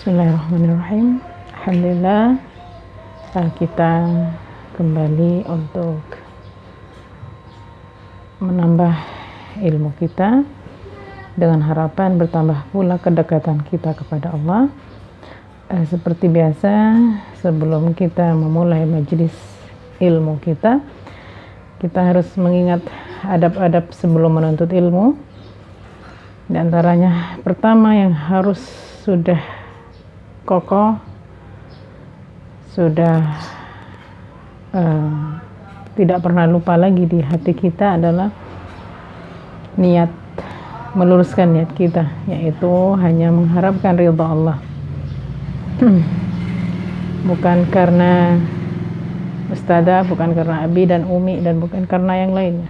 Bismillahirrahmanirrahim. Alhamdulillah, kita kembali untuk menambah ilmu kita dengan harapan bertambah pula kedekatan kita kepada Allah. Seperti biasa, sebelum kita memulai majelis ilmu kita harus mengingat adab-adab sebelum menuntut ilmu. Di antaranya pertama yang harus sudah kokoh, sudah tidak pernah lupa lagi di hati kita adalah niat, meluruskan niat kita, yaitu hanya mengharapkan ridha Allah. Bukan karena ustadzah, bukan karena abi dan umi, dan bukan karena yang lainnya,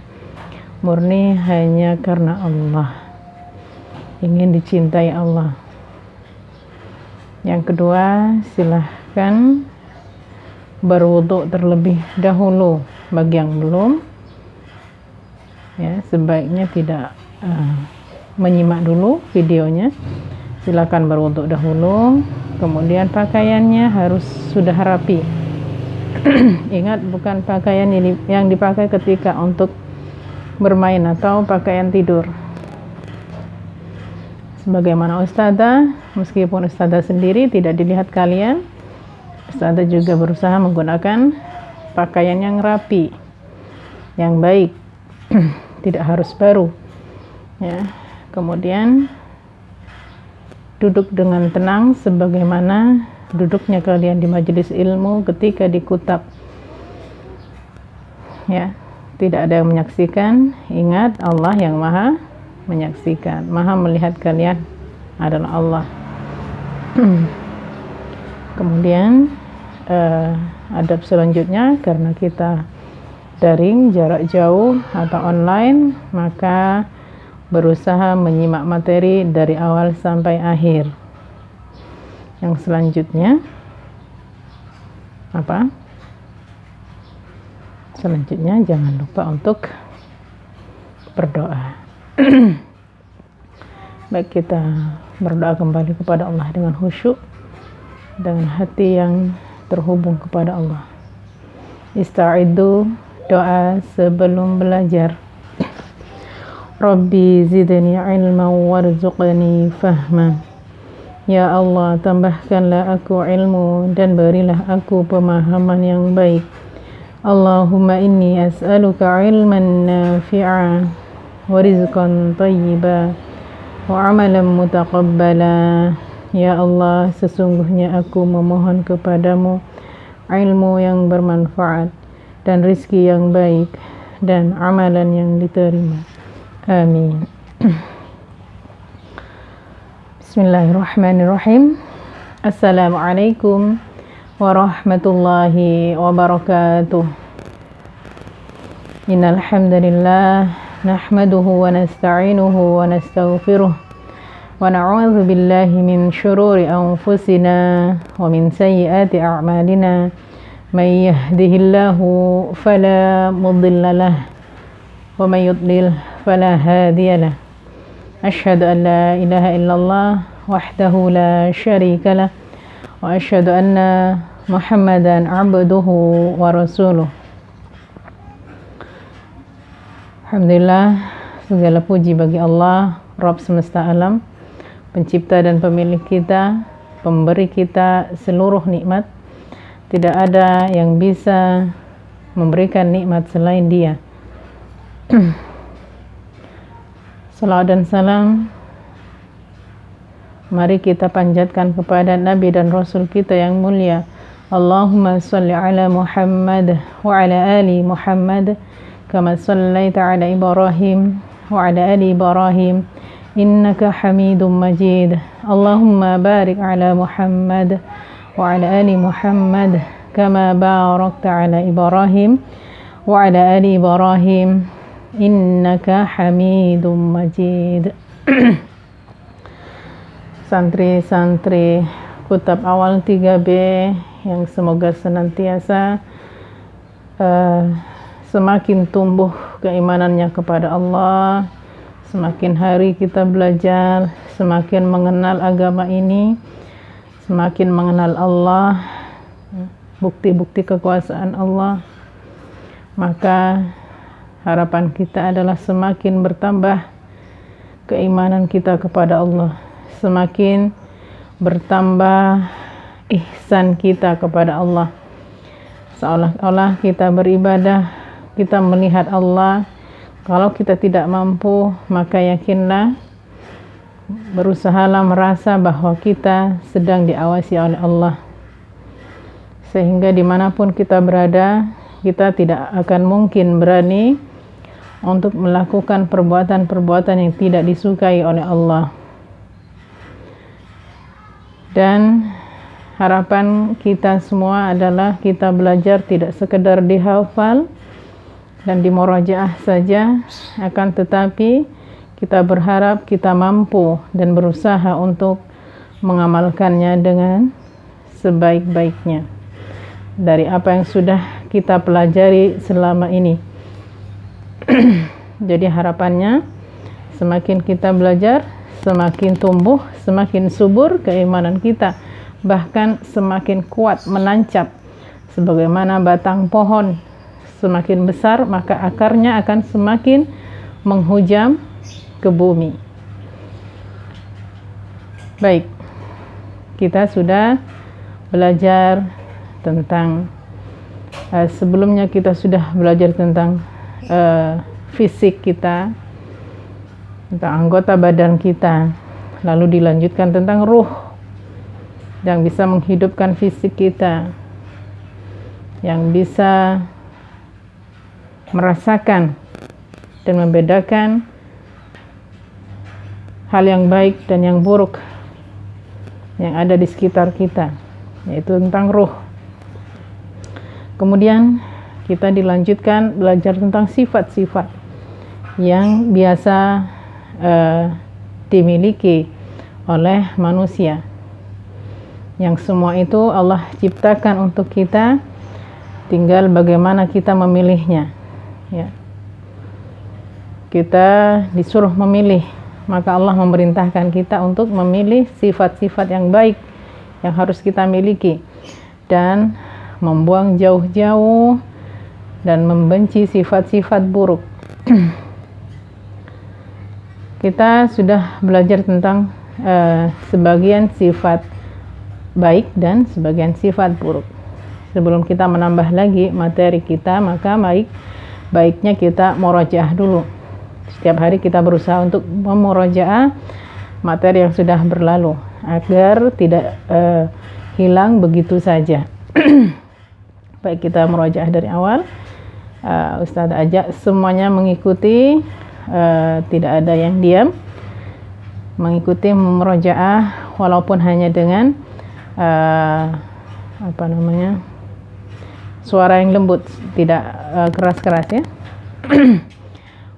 murni hanya karena Allah, ingin dicintai Allah. Yang kedua, silahkan berwudu terlebih dahulu. Bagi yang belum, ya, sebaiknya tidak menyimak dulu videonya. Silakan berwudu dahulu, kemudian pakaiannya harus sudah rapi. Ingat, bukan pakaian yang dipakai ketika untuk bermain atau pakaian tidur. Sebagaimana ustadzah, meskipun ustadzah sendiri tidak dilihat kalian, ustadzah juga berusaha menggunakan pakaian yang rapi, yang baik, tidak harus baru, ya. Kemudian duduk dengan tenang sebagaimana duduknya kalian di majelis ilmu ketika di kutab, ya. Tidak ada yang menyaksikan. Ingat, Allah yang maha menyaksikan, maha melihat kalian adalah Allah. Kemudian adab selanjutnya, karena kita daring, jarak jauh atau online, maka berusaha menyimak materi dari awal sampai akhir. Yang selanjutnya apa? Selanjutnya jangan lupa untuk berdoa. Baik, kita berdoa kembali kepada Allah dengan khusyuk, dengan hati yang terhubung kepada Allah. Ista'iddu, doa sebelum belajar. Rabbi zidni ilman warzuqni fahma. Ya Allah, tambahkanlah aku ilmu dan berilah aku pemahaman yang baik. Allahumma inni as'aluka ilman nafi'a wa rizqan thayyiba wa amalan mutaqabbala. Ya Allah, sesungguhnya aku memohon kepadamu ilmu yang bermanfaat dan rizki yang baik dan amalan yang diterima. Amin. Bismillahirrahmanirrahim. Assalamualaikum warahmatullahi wabarakatuh. Innal hamdalillah nahmaduhu wa nasta'inuhu wa nastaghfiruh wa na'udzu billahi min shururi anfusina wa min sayyiati a'malina. May yahdihillahu fala mudilla lahu wa may yudlil fala hadiya lahu. Asyhadu an la ilaha illallah wahdahu la syarika lah wa asyhadu anna Muhammadan abduhu wa rasuluh. Alhamdulillah, segala puji bagi Allah, Rabb semesta alam, pencipta dan pemilik kita, pemberi kita seluruh nikmat. Tidak ada yang bisa memberikan nikmat selain Dia. Salawat dan salam mari kita panjatkan kepada Nabi dan Rasul kita yang mulia. Allahumma salli ala Muhammad wa ala ali Muhammad kama sallaita ala Ibrahim wa ala ali Ibrahim innaka Hamidum Majid. Allahumma barik ala Muhammad wa ala ali Muhammad kama barakta ala Ibrahim wa ala ali Ibrahim innaka Hamidum Majid. Santri-santri kutab awal 3B yang semoga senantiasa semakin tumbuh keimanannya kepada Allah, semakin hari kita belajar, semakin mengenal agama ini, semakin mengenal Allah, bukti-bukti kekuasaan Allah, maka harapan kita adalah semakin bertambah keimanan kita kepada Allah, semakin bertambah ihsan kita kepada Allah. Seolah-olah kita beribadah, kita melihat Allah. Kalau kita tidak mampu, maka yakinlah, berusahalah merasa bahwa kita sedang diawasi oleh Allah. Sehingga dimanapun kita berada, kita tidak akan mungkin berani untuk melakukan perbuatan-perbuatan yang tidak disukai oleh Allah. Dan harapan kita semua adalah kita belajar tidak sekedar dihafal dan dimurajaah saja, akan tetapi kita berharap kita mampu dan berusaha untuk mengamalkannya dengan sebaik-baiknya dari apa yang sudah kita pelajari selama ini. Jadi harapannya semakin kita belajar, semakin tumbuh, semakin subur keimanan kita, bahkan semakin kuat menancap sebagaimana batang pohon. Semakin besar, maka akarnya akan semakin menghujam ke bumi. Baik, kita sudah belajar tentang sebelumnya kita sudah belajar tentang fisik kita, tentang anggota badan kita, lalu dilanjutkan tentang ruh yang bisa menghidupkan fisik kita, yang bisa merasakan dan membedakan hal yang baik dan yang buruk yang ada di sekitar kita, yaitu tentang ruh. Kemudian kita dilanjutkan belajar tentang sifat-sifat yang biasa dimiliki oleh manusia, yang semua itu Allah ciptakan untuk kita, tinggal bagaimana kita memilihnya. Ya. Kita disuruh memilih, maka Allah memerintahkan kita untuk memilih sifat-sifat yang baik yang harus kita miliki dan membuang jauh-jauh dan membenci sifat-sifat buruk. Kita sudah belajar tentang sebagian sifat baik dan sebagian sifat buruk. Sebelum kita menambah lagi materi kita, maka baiknya kita murajaah dulu. Setiap hari kita berusaha untuk memurajaah materi yang sudah berlalu agar tidak hilang begitu saja. Baik, kita murajaah dari awal. Ustaz ajak semuanya mengikuti, tidak ada yang diam, mengikuti murajaah walaupun hanya dengan suara yang lembut, tidak keras-keras ya.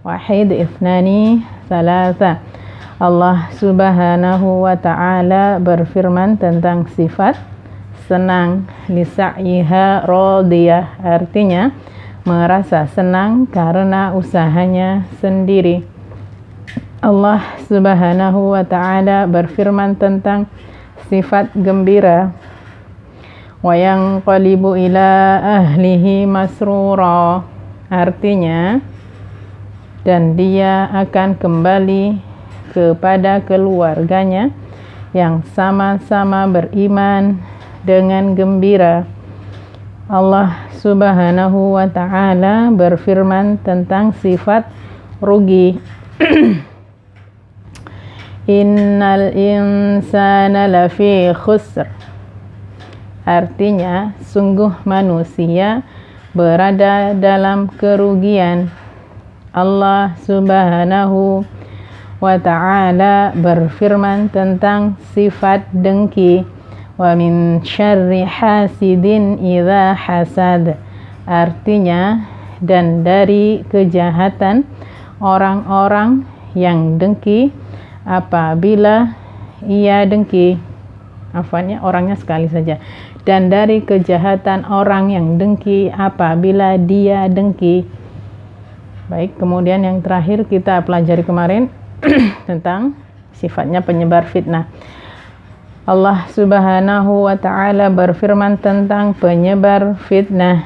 Wahid, ithnani, salasa. Allah subhanahu wa ta'ala berfirman tentang sifat senang, lisa'yiha radiyah, artinya merasa senang karena usahanya sendiri. Allah subhanahu wa ta'ala berfirman tentang sifat gembira, wa yanqalibu ila ahlihi masrura, artinya dan dia akan kembali kepada keluarganya yang sama-sama beriman dengan gembira. Allah subhanahu wa ta'ala berfirman tentang sifat rugi. Innal insana lafi khusr, artinya sungguh manusia berada dalam kerugian. Allah subhanahu wa ta'ala berfirman tentang sifat dengki, wa min syarri hasidin idza hasad, artinya dan dari kejahatan orang-orang yang dengki apabila ia dengki. Afwannya orangnya sekali saja. Dan dari kejahatan orang yang dengki apabila dia dengki. Baik, kemudian yang terakhir kita pelajari kemarin tentang sifatnya penyebar fitnah. Allah Subhanahu wa ta'ala berfirman tentang penyebar fitnah.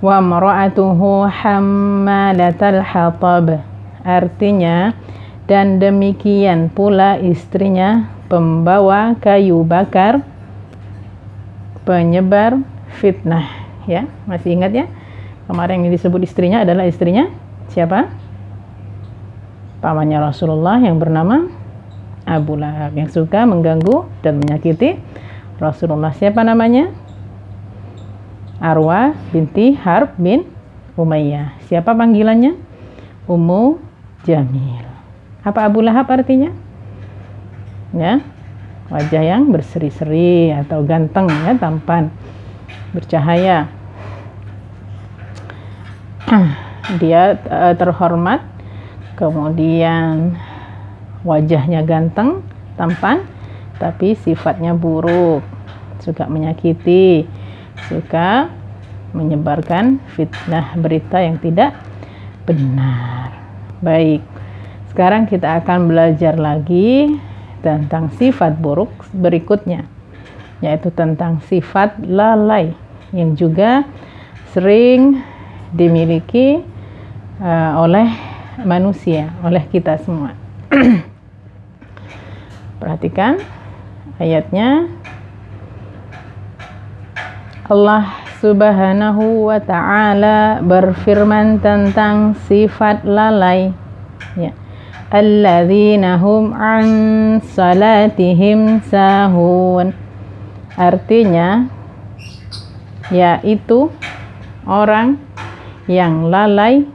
Wa mar'atuhu hammalatal hatab. Artinya, dan demikian pula istrinya pembawa kayu bakar, penyebar fitnah. Ya, masih ingat ya? Kemarin yang disebut istrinya adalah istrinya siapa? Pamannya Rasulullah yang bernama Abu Lahab, yang suka mengganggu dan menyakiti Rasulullah. Siapa namanya? Arwah binti Harb bin Umayyah. Siapa panggilannya? Ummu Jamil. Apa Abu Lahab artinya? Ya, wajah yang berseri-seri atau ganteng, ya, tampan, bercahaya. Dia terhormat, kemudian wajahnya ganteng, tampan, tapi sifatnya buruk, suka menyakiti, suka menyebarkan fitnah, berita yang tidak benar. Baik, sekarang kita akan belajar lagi tentang sifat buruk berikutnya, yaitu tentang sifat lalai yang juga sering dimiliki oleh manusia, oleh kita semua. Perhatikan ayatnya. Allah Subhanahu wa ta'ala berfirman tentang sifat lalai, ya. Alladzina hum an salatihim sahun. Artinya, yaitu orang yang lalai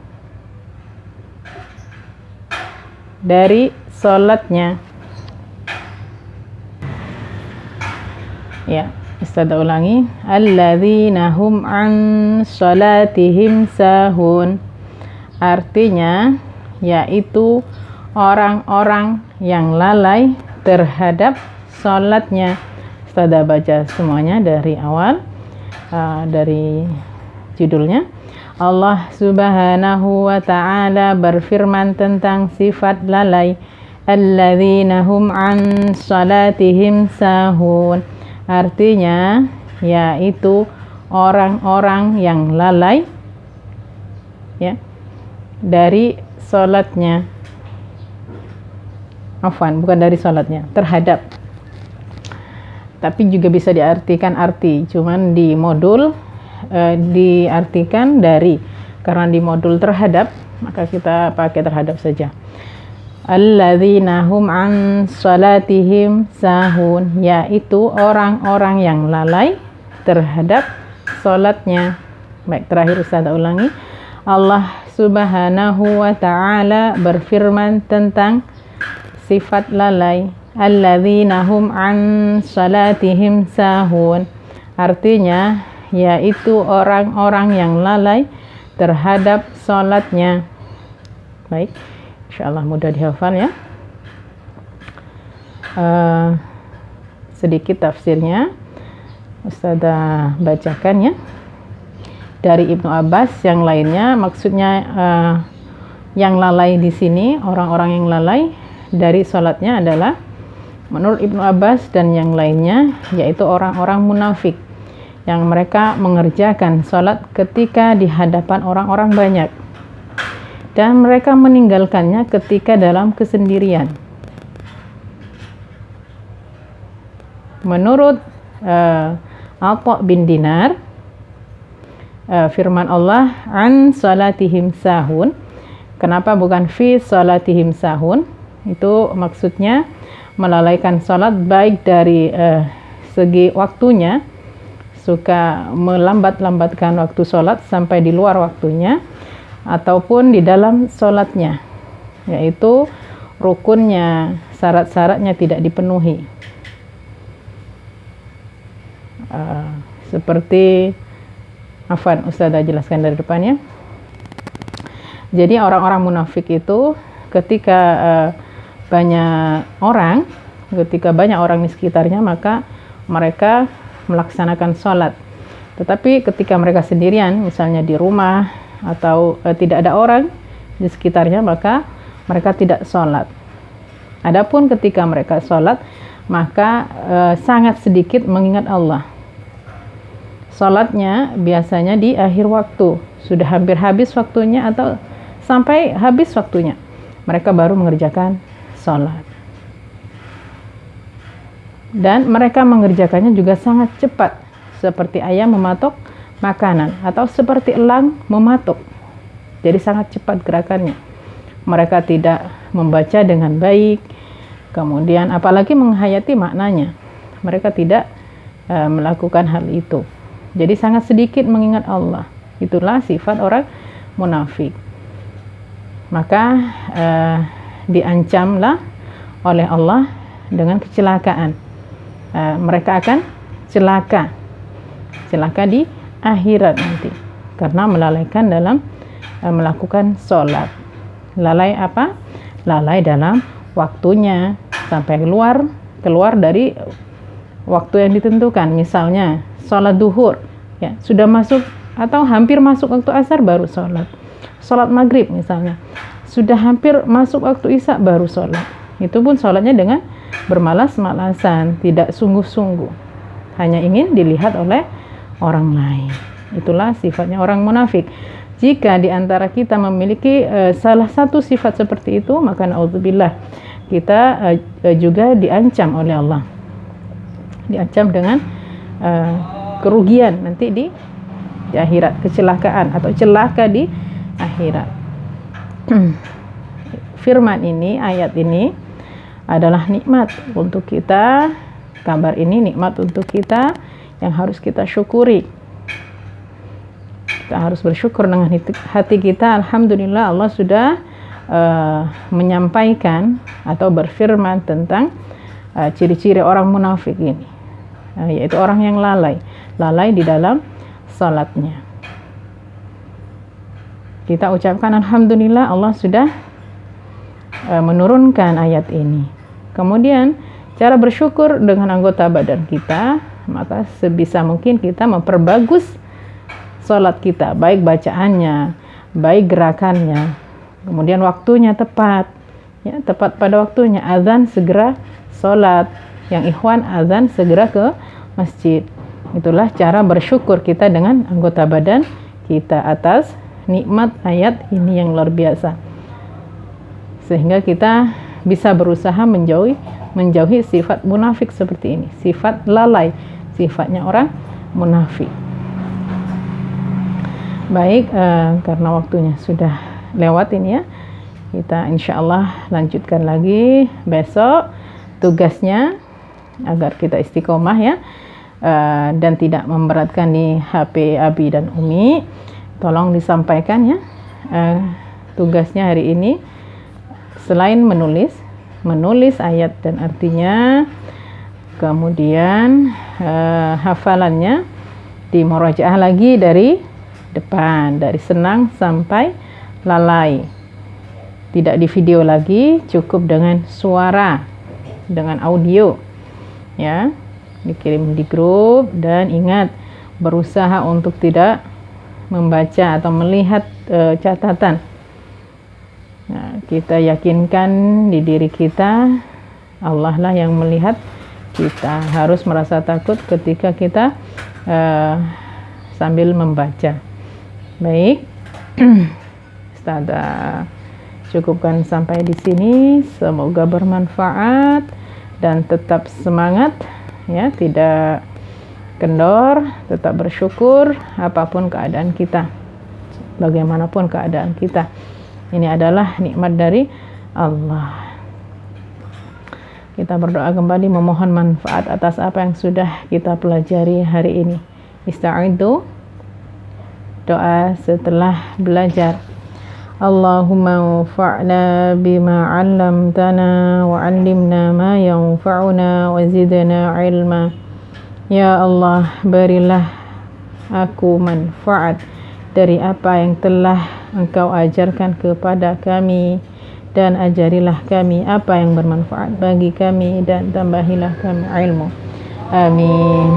dari salatnya. Ya, Ustaz ulangi. Alladzina hum an salatihim sahun. Artinya, yaitu orang-orang yang lalai terhadap salatnya. Ustaz baca semuanya dari awal, dari judulnya. Allah Subhanahu wa ta'ala berfirman tentang sifat lalai. Alladzina hum an salatihim sahun. Artinya, yaitu orang-orang yang lalai, ya, dari salatnya. Afwan, bukan dari salatnya, terhadap. Tapi juga bisa diartikan arti, cuman di modul diartikan dari, karena di modul terhadap, maka kita pakai terhadap saja. Alladzina hum an salatihim sahun, yaitu orang-orang yang lalai terhadap salatnya. Baik, terakhir Ustaz ulangi. Allah Subhanahu wa ta'ala berfirman tentang sifat lalai. Alladzina hum an salatihim sahun. Artinya, yaitu orang-orang yang lalai terhadap salatnya. Baik, insyaallah mudah dihafal, ya. Sedikit tafsirnya Ustazah bacakan, ya, dari Ibnu Abbas. Yang lainnya maksudnya yang lalai di sini, orang-orang yang lalai dari salatnya adalah menurut Ibnu Abbas dan yang lainnya, yaitu orang-orang munafik yang mereka mengerjakan salat ketika di hadapan orang-orang banyak, dan mereka meninggalkannya ketika dalam kesendirian. Menurut Atha bin Dinar, firman Allah an salatihim sahun, kenapa bukan fi salatihim sahun? Itu maksudnya melalaikan salat, baik dari segi waktunya, suka melambat-lambatkan waktu salat sampai di luar waktunya, ataupun di dalam salatnya, yaitu rukunnya, syarat-syaratnya tidak dipenuhi. Seperti Afwan, Ustazah jelaskan dari depannya. Jadi orang-orang munafik itu ketika banyak orang di sekitarnya, maka mereka melaksanakan sholat. Tetapi ketika mereka sendirian, misalnya di rumah atau tidak ada orang di sekitarnya, maka mereka tidak sholat. Adapun ketika mereka sholat, maka sangat sedikit mengingat Allah. Salatnya biasanya di akhir waktu, sudah hampir habis waktunya atau sampai habis waktunya, mereka baru mengerjakan salat. Dan mereka mengerjakannya juga sangat cepat, seperti ayam mematok makanan atau seperti elang mematok. Jadi sangat cepat gerakannya. Mereka tidak membaca dengan baik, kemudian apalagi menghayati maknanya. Mereka tidak melakukan hal itu. Jadi sangat sedikit mengingat Allah. Itulah sifat orang munafik. Maka diancamlah oleh Allah dengan kecelakaan. Mereka akan celaka di akhirat nanti karena melalaikan dalam melakukan sholat. Lalai apa? Lalai dalam waktunya sampai keluar dari waktu yang ditentukan. Misalnya sholat duhur, ya sudah masuk atau hampir masuk waktu asar baru sholat. Sholat maghrib misalnya sudah hampir masuk waktu isya baru sholat. Itu pun sholatnya dengan bermalas-malasan, tidak sungguh-sungguh, hanya ingin dilihat oleh orang lain. Itulah sifatnya orang munafik. Jika di antara kita memiliki salah satu sifat seperti itu, maka naudzubillah, kita juga diancam oleh Allah, diancam dengan kerugian nanti di akhirat, kecelakaan atau celaka di akhirat. Firman ini, ayat ini adalah nikmat untuk kita. Kabar ini nikmat untuk kita yang harus kita syukuri. Kita harus bersyukur dengan hati kita. Alhamdulillah Allah sudah menyampaikan atau berfirman tentang ciri-ciri orang munafik ini, yaitu orang yang lalai di dalam salatnya. Kita ucapkan alhamdulillah Allah sudah menurunkan ayat ini. Kemudian cara bersyukur dengan anggota badan kita, maka sebisa mungkin kita memperbagus salat kita, baik bacaannya, baik gerakannya, kemudian waktunya tepat, ya, tepat pada waktunya. Azan segera salat, yang ikhwan azan segera ke masjid. Itulah cara bersyukur kita dengan anggota badan kita atas nikmat ayat ini yang luar biasa, sehingga kita bisa berusaha menjauhi sifat munafik seperti ini, sifat lalai, sifatnya orang munafik. Baik, karena waktunya sudah lewat ini ya, kita insyaallah lanjutkan lagi besok tugasnya agar kita istiqomah ya, dan tidak memberatkan di HP Abi dan Umi. Tolong disampaikan ya, tugasnya hari ini selain menulis ayat dan artinya, kemudian hafalannya dimurajaah lagi dari depan, dari senang sampai lalai. Tidak di video lagi, cukup dengan suara, dengan audio ya, dikirim di grup. Dan ingat, berusaha untuk tidak membaca atau melihat catatan. Nah, kita yakinkan di diri kita, Allah lah yang melihat kita. Harus merasa takut ketika kita sambil membaca. Baik, Ustazah cukupkan sampai di sini. Semoga bermanfaat dan tetap semangat ya, tidak kendor, tetap bersyukur apapun keadaan kita, bagaimanapun keadaan kita. Ini adalah nikmat dari Allah. Kita berdoa kembali memohon manfaat atas apa yang sudah kita pelajari hari ini. Ista'idhu, doa setelah belajar. Allahumma anfa'na bima 'allamtana wa 'allimna ma yanfa'una wa zidna 'ilma. Ya Allah, berilah aku manfaat dari apa yang telah Engkau ajarkan kepada kami, dan ajarilah kami apa yang bermanfaat bagi kami, dan tambahilah kami ilmu. Amin.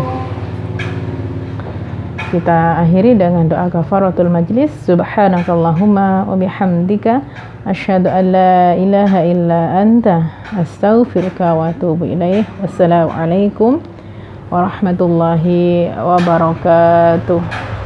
Kita akhiri dengan doa kafaratul majlis. Subhanakallahumma wa bihamdika Asyhadu an la ilaha illa anta astaghfiruka wa atubu ilaih. Wassalamualaikum warahmatullahi wabarakatuh.